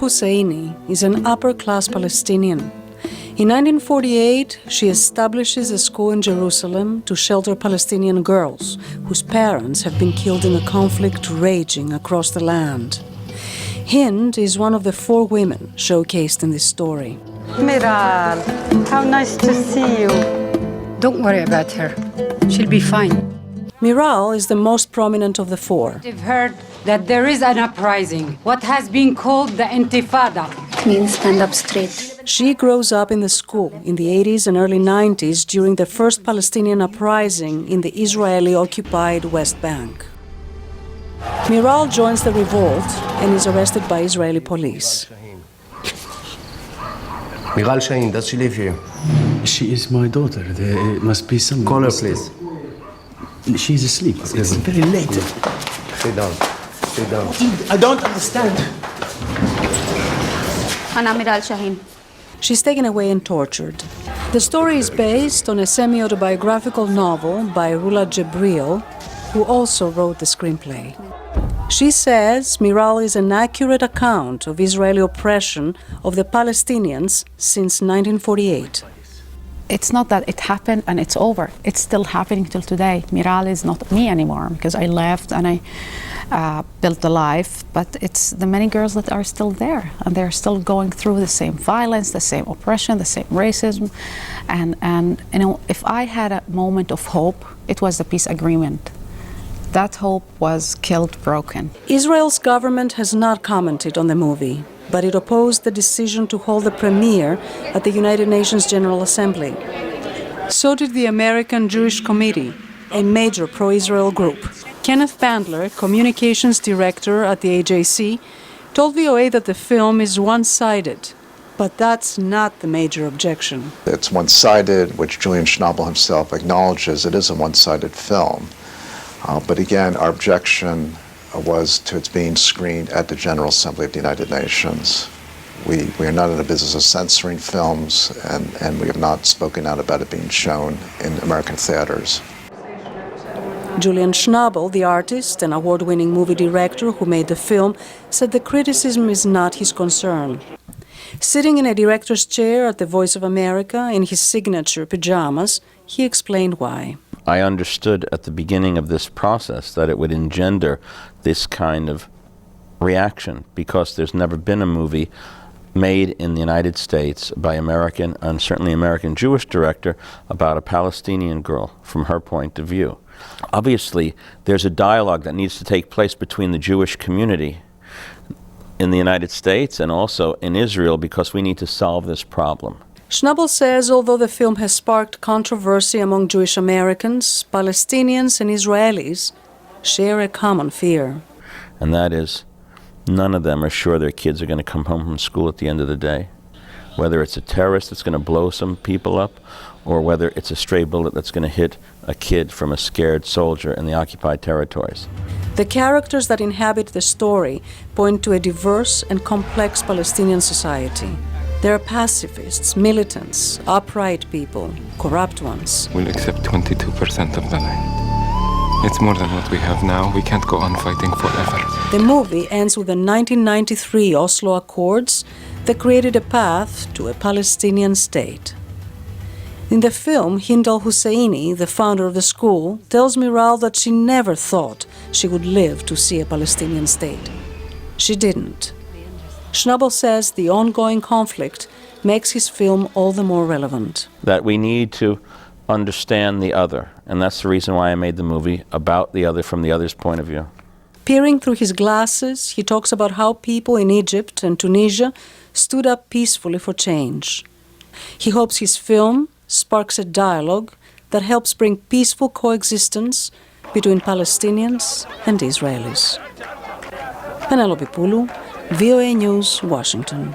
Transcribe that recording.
Husseini is an upper-class Palestinian. In 1948, she establishes a school in Jerusalem to shelter Palestinian girls whose parents have been killed in the conflict raging across the land. Hind is one of the 4 women showcased in this story. Miral, how nice to see you. Don't worry about her. She'll be fine. Miral is the most prominent of the 4. I've heard that there is an uprising, what has been called the Intifada. Means stand up straight. She grows up in the school in the 80s and early 90s during the first Palestinian uprising in the Israeli-occupied West Bank. Miral joins the revolt and is arrested by Israeli police. Miral Shaheen, does she live here? She is my daughter. There must be some... Call her, please. She's asleep. It's very late. Sit down. Sit down. I don't understand. Ana Miral Shaheen. She's taken away and tortured. The story is based on a semi-autobiographical novel by Rula Jebreal, who also wrote the screenplay. She says Miral is an accurate account of Israeli oppression of the Palestinians since 1948. It's not that it happened and it's over. It's still happening till today. Miral is not me anymore because I left and I built a life, but it's the many girls that are still there and they're still going through the same violence, the same oppression, the same racism. And you know, if I had a moment of hope, it was the peace agreement. That hope was killed, broken. Israel's government has not commented on the movie, but it opposed the decision to hold the premiere at the United Nations General Assembly. So did the American Jewish Committee, a major pro-Israel group. Kenneth Bandler, communications director at the AJC, told VOA that the film is one-sided, but that's not the major objection. It's one-sided, which Julian Schnabel himself acknowledges it is a one-sided film. But again, our objection was to its being screened at the General Assembly of the United Nations. We are not in the business of censoring films, and we have not spoken out about it being shown in American theaters. Julian Schnabel, the artist and award-winning movie director who made the film, said the criticism is not his concern. Sitting in a director's chair at the Voice of America in his signature pajamas, he explained why. I understood at the beginning of this process that it would engender this kind of reaction because there's never been a movie made in the United States by American, and certainly American Jewish director, about a Palestinian girl from her point of view. Obviously, there's a dialogue that needs to take place between the Jewish community in the United States and also in Israel because we need to solve this problem. Schnabel says although the film has sparked controversy among Jewish Americans, Palestinians and Israelis share a common fear. And that is, none of them are sure their kids are going to come home from school at the end of the day. Whether it's a terrorist that's going to blow some people up, or whether it's a stray bullet that's going to hit a kid from a scared soldier in the occupied territories. The characters that inhabit the story point to a diverse and complex Palestinian society. There are pacifists, militants, upright people, corrupt ones. We'll accept 22% of the land. It's more than what we have now. We can't go on fighting forever. The movie ends with the 1993 Oslo Accords that created a path to a Palestinian state. In the film, Hind al-Husseini, the founder of the school, tells Miral that she never thought she would live to see a Palestinian state. She didn't. Schnabel says the ongoing conflict makes his film all the more relevant. That we need to understand the other, and that's the reason why I made the movie about the other from the other's point of view. Peering through his glasses, he talks about how people in Egypt and Tunisia stood up peacefully for change. He hopes his film sparks a dialogue that helps bring peaceful coexistence between Palestinians and Israelis. Penelope Poulou, VOA News, Washington.